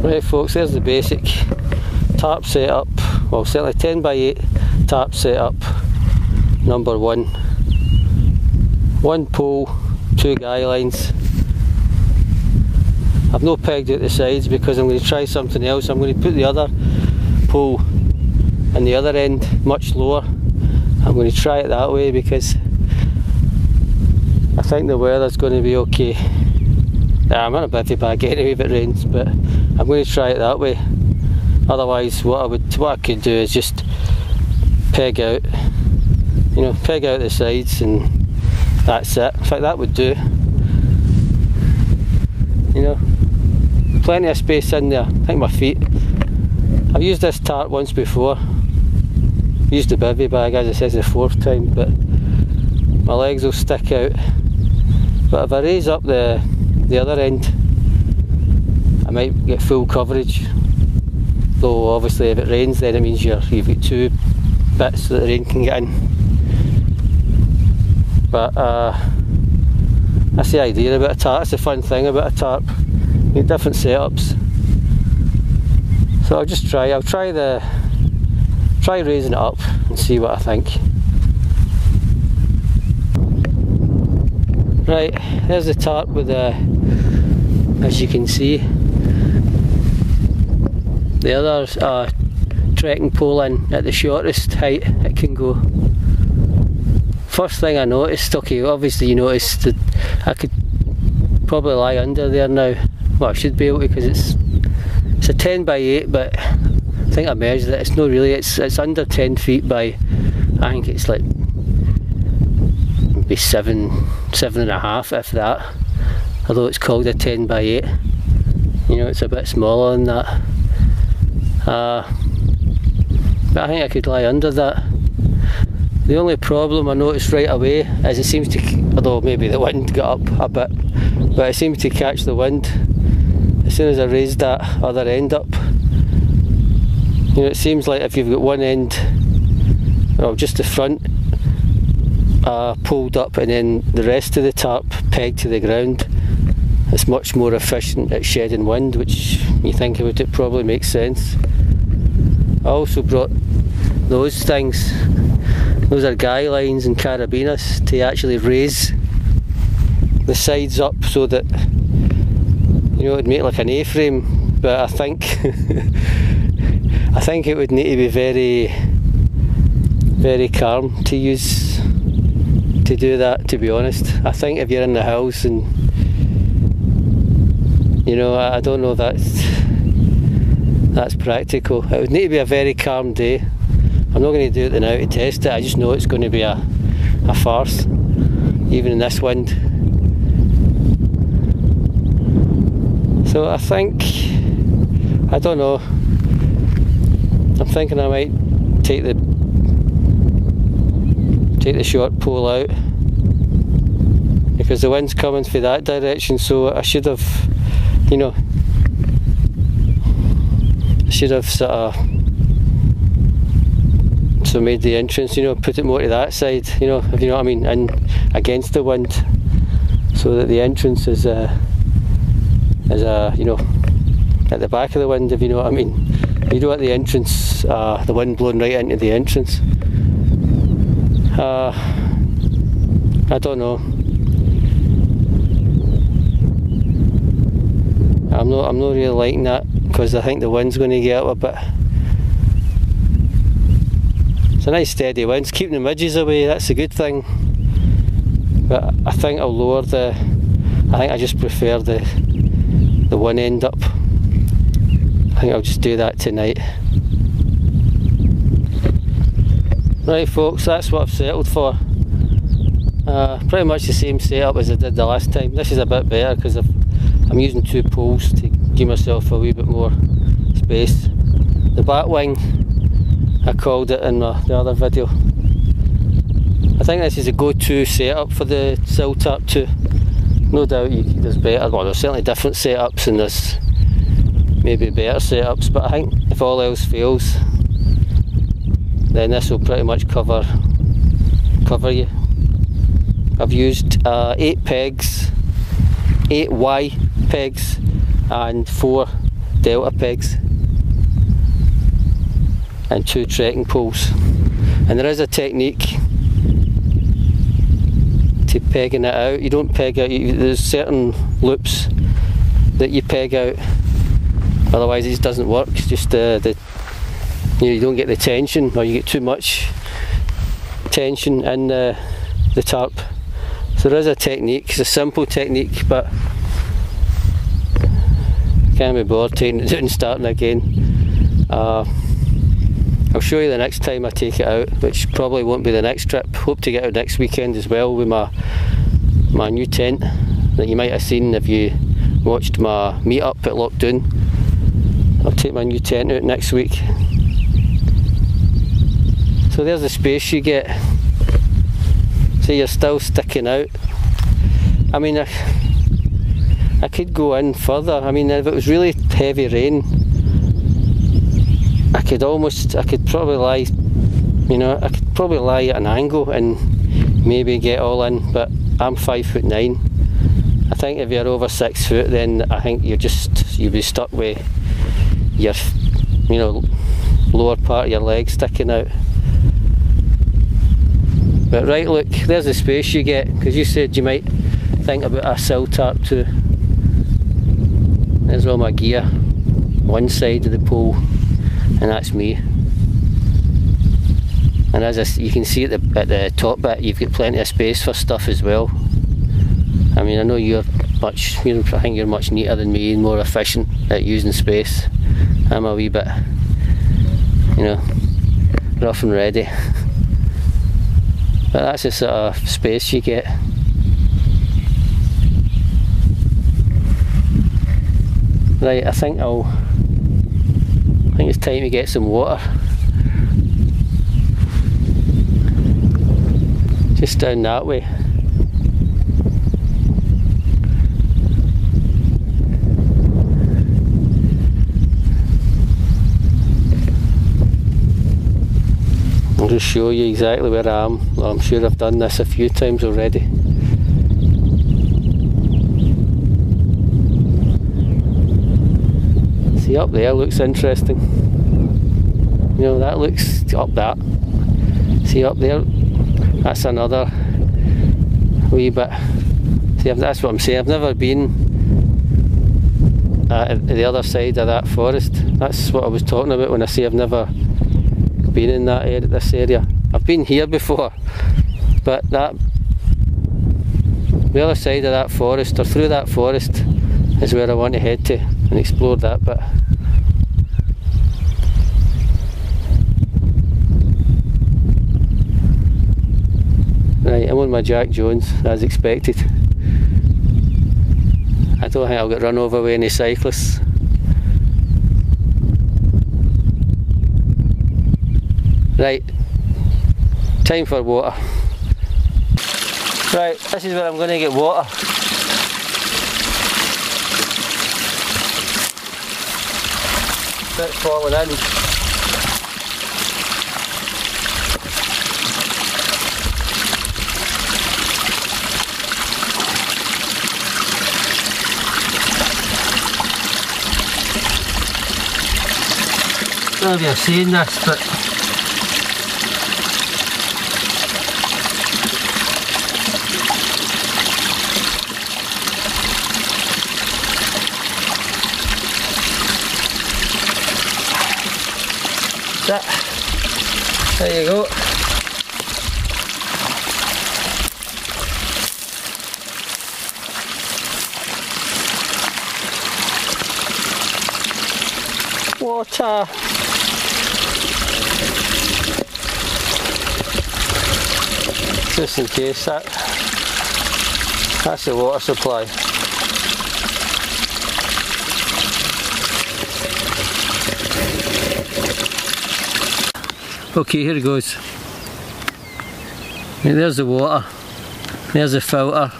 Right folks, there's the basic tarp setup, well certainly 10 by 8 tarp setup, number 1. One pole, 2 guy lines. I've not pegged out the sides because I'm going to try something else. I'm going to put the other pole in the other end, much lower. I'm going to try it that way because I think the weather's going to be okay. I'm in a bivvy bag anyway if it rains, but I'm going to try it that way. Otherwise what I could do is just peg out, you know, peg out the sides and that's it. In fact that would do. You know, plenty of space in there. I think my feet, I've used this tarp once before. Used the bivvy bag as I said the 4th time, but my legs will stick out. But if I raise up the other end, I might get full coverage. Though obviously if it rains then it means you've got 2 bits that the rain can get in. But that's the idea about a tarp, that's the fun thing about a tarp. You get different setups. So I'll try raising it up and see what I think. Right, there's the tarp with as you can see, the other trekking pole in at the shortest height it can go. First thing I noticed, okay, obviously you noticed that I could probably lie under there now. Well, I should be able to because it's a 10 by 8, but I think I measured it. It's not really. It's under 10 feet by, I think it's like maybe 7.5 if that. Although it's called a 10 by 8. You know, it's a bit smaller than that. But I think I could lie under that. The only problem I noticed right away is it seems to, although maybe the wind got up a bit, but it seems to catch the wind as soon as I raised that other end up. You know, it seems like if you've got one end, well, just the front pulled up and then the rest of the tarp pegged to the ground, it's much more efficient at shedding wind, which you think about it probably makes sense. I also brought those things, those are guy lines and carabiners to actually raise the sides up so that, you know, it'd make like an A-frame, but I think I think it would need to be very, very calm to use to do that, to be honest. I think if you're in the house and, you know, I don't know if that's practical. It would need to be a very calm day. I'm not going to do it now to test it, I just know it's going to be a farce, even in this wind. So I think, I don't know, I'm thinking I might take the short pole out because the wind's coming from that direction, so I should have, you know, sort of made the entrance, you know, put it more to that side, you know, if you know what I mean, and against the wind, so that the entrance is you know, at the back of the wind, if you know what I mean. You don't want the entrance, the wind blowing right into the entrance. I don't know. I'm not really liking that because I think the wind's going to get up a bit. It's a nice steady wind, it's keeping the midges away, that's a good thing. But I think I'll lower I think I just prefer the one end up. I think I'll just do that tonight. Right folks, that's what I've settled for. Pretty much the same setup as I did the last time. This is a bit better because I'm using 2 poles to give myself a wee bit more space. The bat wing, I called it in the other video. I think this is a go-to setup for the Siltarp 2. No doubt there's better, well there's certainly different setups and there's maybe better setups, but I think if all else fails then this will pretty much cover you. I've used 8 pegs, 8 Y pegs and 4 delta pegs and 2 trekking poles. And there is a technique to pegging it out. You don't peg out, there's certain loops that you peg out, otherwise it just doesn't work. It's just you don't get the tension, or you get too much tension in the tarp. So there is a technique. It's a simple technique, but can't be bothered taking it out and starting again. I'll show you the next time I take it out, which probably won't be the next trip. Hope to get out next weekend as well with my new tent that you might have seen if you watched my meetup at Lockdown. I'll take my new tent out next week. So there's the space you get. So you're still sticking out. I mean, I could go in further. I mean, if it was really heavy rain, I could probably lie, you know, I could probably lie at an angle and maybe get all in, but I'm 5'9". I think if you're over 6 foot, then I think you'll be stuck with your, you know, lower part of your leg sticking out. But right, look, there's the space you get, because you said you might think about a Siltarp too. There's all my gear, one side of the pole, and that's me. And as you can see at the top bit, you've got plenty of space for stuff as well. I mean, I know I think you're much neater than me and more efficient at using space. I'm a wee bit, you know, rough and ready. But that's the sort of space you get. Right, I think it's time to get some water. Just down that way. I'll just show you exactly where I am. Well, I'm sure I've done this a few times already. See, up there looks interesting. You know, that looks up that. See up there? That's another wee bit. See, that's what I'm saying. I've never been at the other side of that forest. That's what I was talking about when I say I've never been in that area, this area. I've been here before, but the other side of that forest, or through that forest, is where I want to head to and explore that bit. Right, I'm on my Jack Jones as expected. I don't think I'll get run over with any cyclists. Right, time for water. Right, this is where I'm going to get water. It's falling in. I don't know if you're seeing this, but there you go. Water. Just in case that's the water supply. Okay, here it goes. There's the water, there's the filter,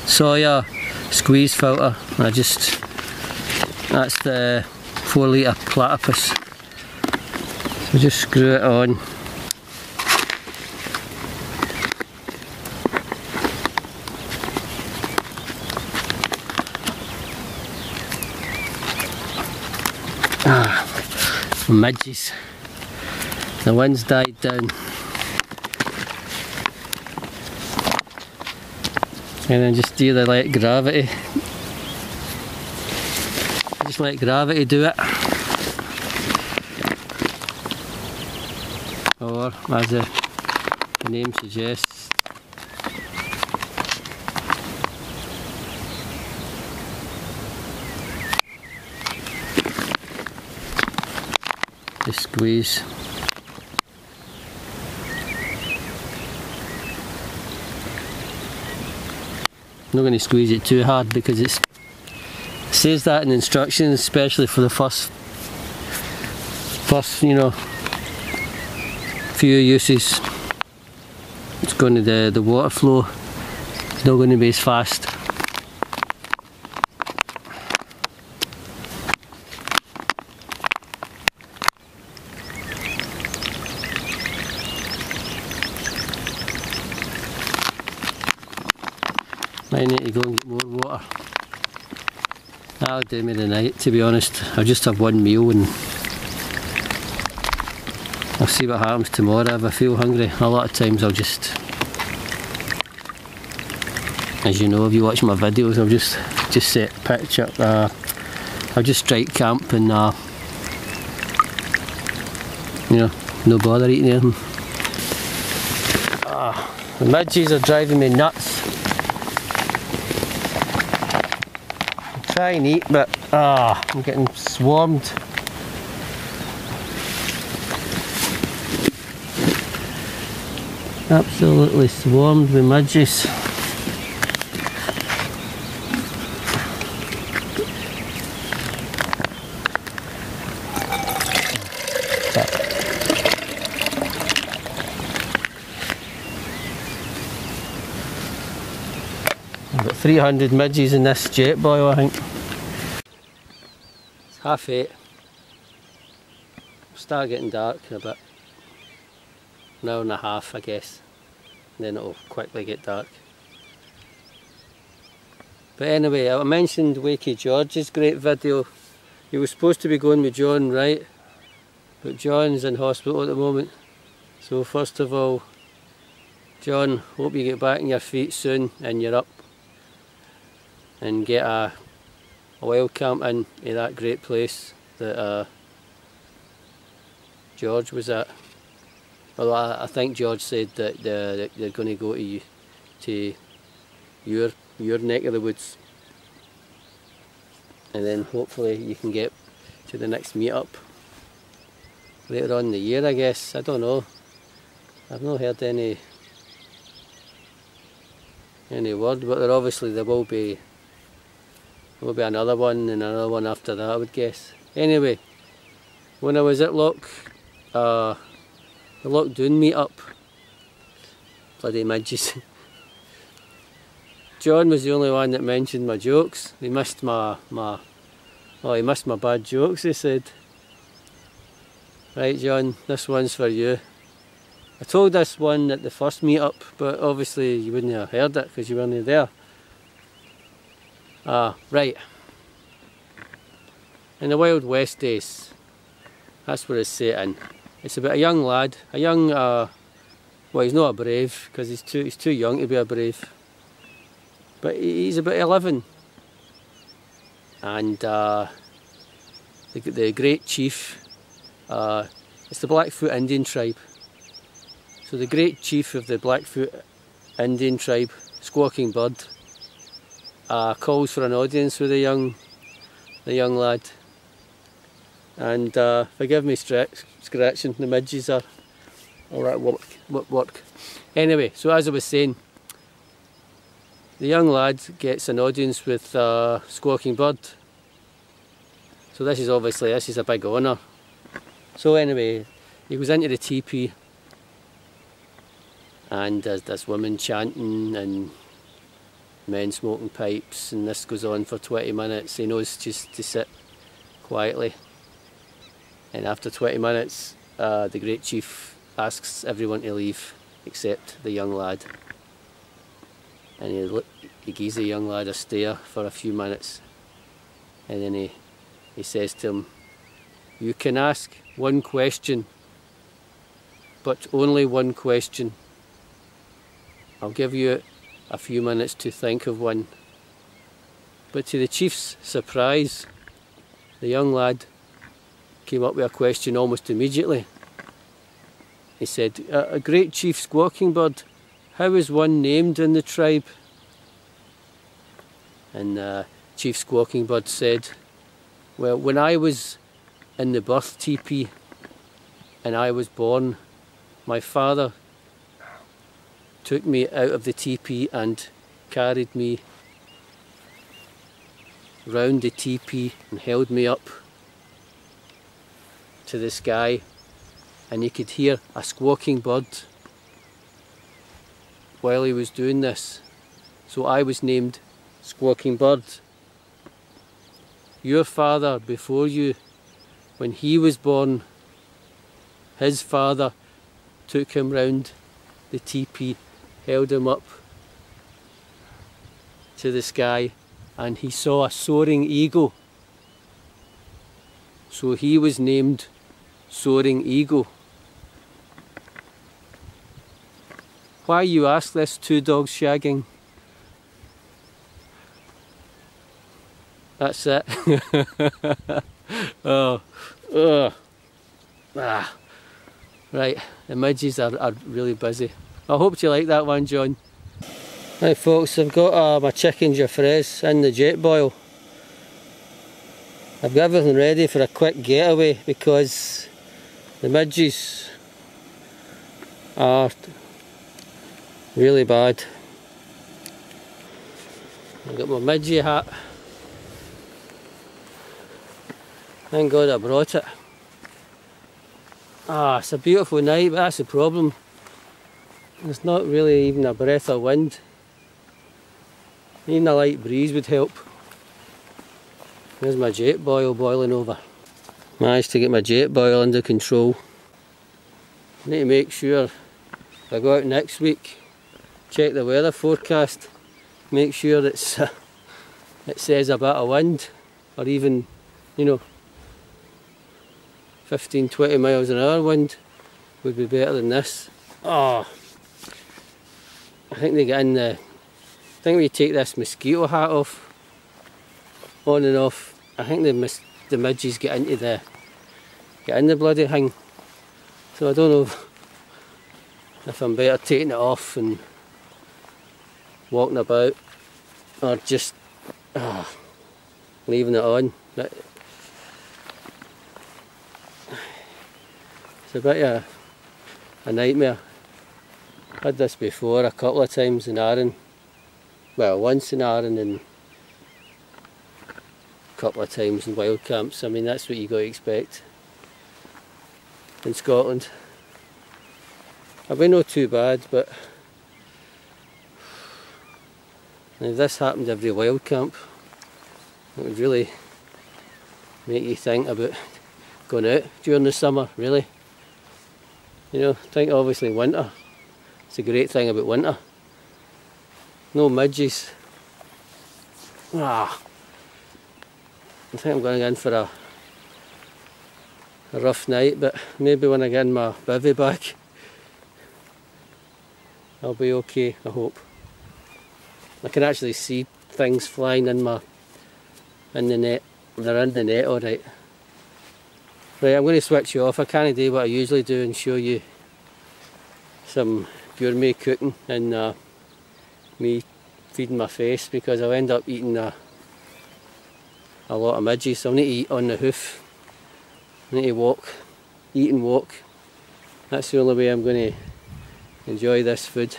soya squeeze filter. That's the 4 litre platypus. So just screw it on. midges. The wind's died down. And then just either let gravity, just let gravity do it, or as the name suggests, just squeeze. I'm not going to squeeze it too hard because it says that in instructions, especially for the first you know, few uses. It's going to the water flow. It's not going to be as fast. Might need to go and get more water. That'll do me tonight, to be honest. I'll just have one meal and I'll see what happens tomorrow if I feel hungry. A lot of times I'll just, as you know if you watch my videos, I'll just set pitch up, I'll just strike camp and you know, no bother eating anything. The midges are driving me nuts. Try and eat, but I'm getting swarmed. Absolutely swarmed with midges. About 300 midges in this jet boil, I think. It's 8:30. Start getting dark in a bit. An hour and a half, I guess. And then it'll quickly get dark. But anyway, I mentioned Wakey George's great video. He was supposed to be going with John, right? But John's in hospital at the moment. So first of all, John, hope you get back on your feet soon and you're up. And get a wild camp in that great place that George was at. Well, I think George said that they're going to go to your neck of the woods, and then hopefully you can get to the next meetup later on in the year, I guess. I don't know. I've not heard any word, but there obviously will be another one and another one after that, I would guess. Anyway, when I was at the Lockdown meetup, bloody midges. John was the only one that mentioned my jokes. He missed my bad jokes, he said. Right, John, this one's for you. I told this one at the first meetup, but obviously you wouldn't have heard it because you weren't there. Right. In the Wild West days, that's where it's set in. It's about a young lad, well, he's not a brave because he's too young to be a brave, but he's about 11, and the great chief, it's the Blackfoot Indian tribe. So the great chief of the Blackfoot Indian tribe, Squawking Bird, calls for an audience with the young lad. And forgive me scratching, the midges are all at work. Anyway, so as I was saying, the young lad gets an audience with Squawking Bird. So this is a big honour. So anyway, he goes into the teepee and there's this woman chanting and men smoking pipes, and this goes on for 20 minutes. He knows just to sit quietly. And after 20 minutes, the great chief asks everyone to leave except the young lad. And he gives the young lad a stare for a few minutes, and then he says to him, You can ask one question, but only one question. I'll give you a few minutes to think of one. But to the chief's surprise, the young lad came up with a question almost immediately. He said, "A great chief squawking bird, how is one named in the tribe?" And Chief Squawking Bird said, "Well, when I was in the birth teepee and I was born, my father took me out of the teepee and carried me round the teepee and held me up to the sky, and you could hear a squawking bird while he was doing this. So I was named Squawking Bird. Your father before you, when he was born, his father took him round the teepee, held him up to the sky, and he saw a soaring eagle. So he was named Soaring Eagle." Why, you ask this, two dogs shagging? That's it. Right, the midges are really busy. I hope you like that one, John. Right folks, I've got my chicken Jaffres in the jet boil. I've got everything ready for a quick getaway because the midges are really bad. I've got my midgie hat. Thank God I brought it. It's a beautiful night, but that's the problem. There's not really even a breath of wind. Even a light breeze would help. There's my jet boil boiling over. Managed to get my jet boil under control. I need to make sure if I go out next week, check the weather forecast, make sure it says a bit of wind, or even, you know, 15-20 miles an hour wind would be better than this. I think they get in the... I think when you take this mosquito hat off, on and off, I think the midges get in the bloody thing. So I don't know if I'm better taking it off and walking about, or just leaving it on. But it's a bit of a nightmare. I had this before a couple of times in Arran. Well, once in Arran and a couple of times in wild camps. I mean, that's what you got to expect in Scotland. I've been not too bad, but if this happened every wild camp, it would really make you think about going out during the summer, really. You know, I think obviously winter, it's a great thing about winter. No midges. I think I'm going in for a rough night, but maybe when I get in my bivvy back, I'll be okay, I hope. I can actually see things flying in the net. They're in the net alright. Right, I'm going to switch you off. I can't do what I usually do and show you some gourmet cooking and me feeding my face, because I'll end up eating a lot of midges. So I need to eat on the hoof. I need to eat and walk. That's the only way I'm going to enjoy this food.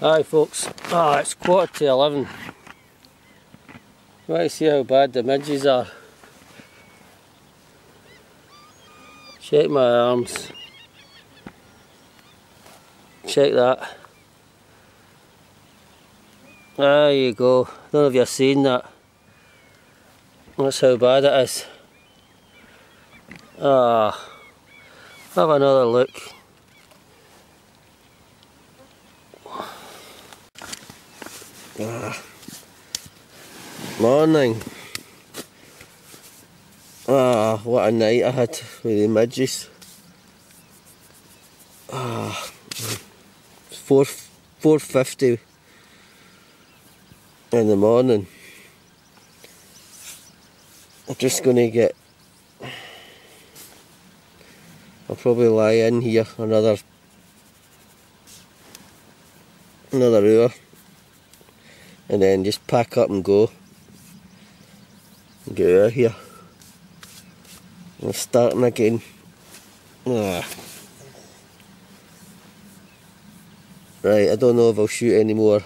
Hi folks, it's 11:15. You want to see how bad the midges are? Check my arms. Check that. There you go. I don't know if you've seen that. That's how bad it is. Have another look. Morning. Ah, what a night I had with the midges. 4:50 in the morning. I'm just going to get... I'll probably lie in here another hour and then just pack up and go and get out of here. I'm starting again. Right, I don't know if I'll shoot any more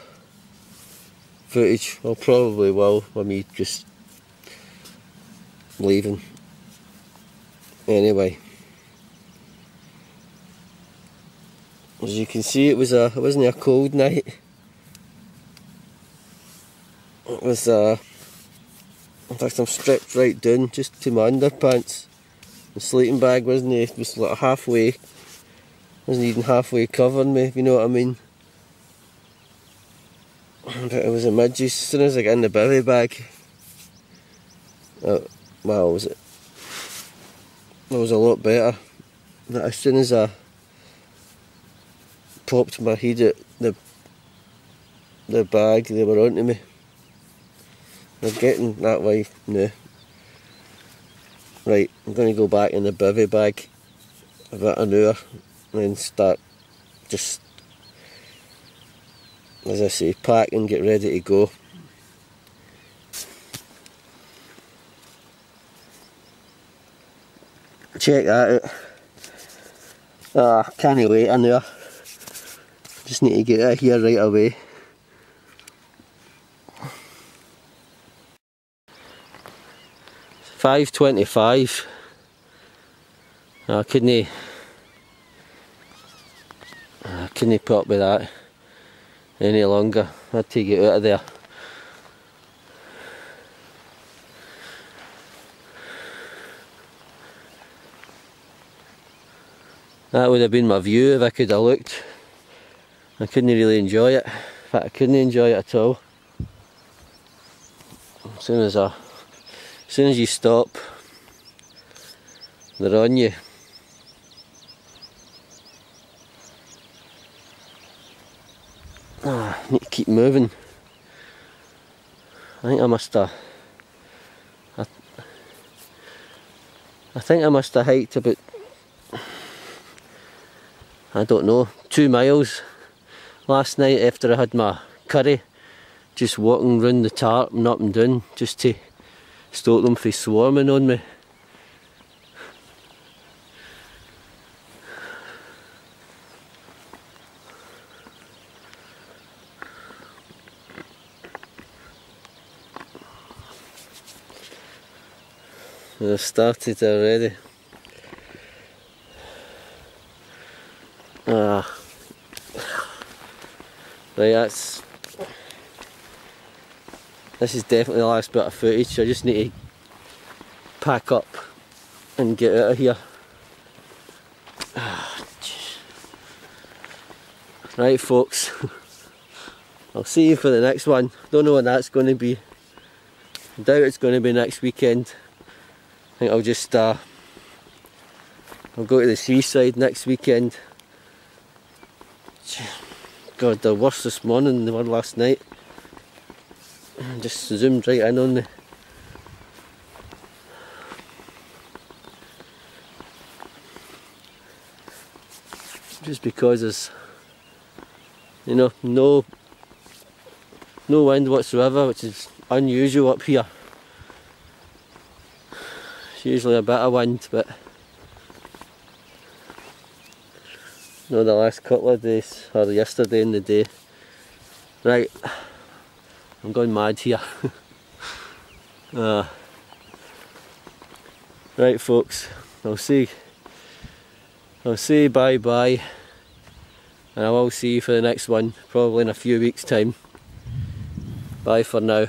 footage. I probably will with me just leaving. Anyway, as you can see, it wasn't a cold night. It was in fact I'm stripped right down just to my underpants. The sleeping bag was like halfway, wasn't even halfway covering me, if you know what I mean. But it was a midges. As soon as I got in the bivvy bag, well, it was a lot better. But as soon as I popped my head at the bag, they were onto me. They're getting that way now. Right, I'm going to go back in the bivvy bag about an hour and then start just, as I say, pack and get ready to go. Check that out. Can't wait an hour. Just need to get out of here right away. It's 5:25. I couldn't put up with that any longer. I had to get out of there. That would have been my view if I could have looked. I couldn't really enjoy it. In fact, I couldn't enjoy it at all. As soon as you stop, they're on you. I need to keep moving. I think I must have hiked about, I don't know, 2 miles last night after I had my curry. Just walking round the tarp and up and down just to stop them from swarming on me. They've started already. Right, this is definitely the last bit of footage, so I just need to pack up and get out of here. Right folks, I'll see you for the next one. Don't know when that's going to be. I doubt it's going to be next weekend. I think I'll just I'll go to the seaside next weekend. God, they're worse this morning than they were last night. Just zoomed right in on me. Just because there's, you know, no wind whatsoever, which is unusual up here. It's usually a bit of wind, but no, the last couple of days, or yesterday in the day. Right, I'm going mad here. Right folks, I'll say bye bye, and I will see you for the next one, probably in a few weeks' time. Bye for now.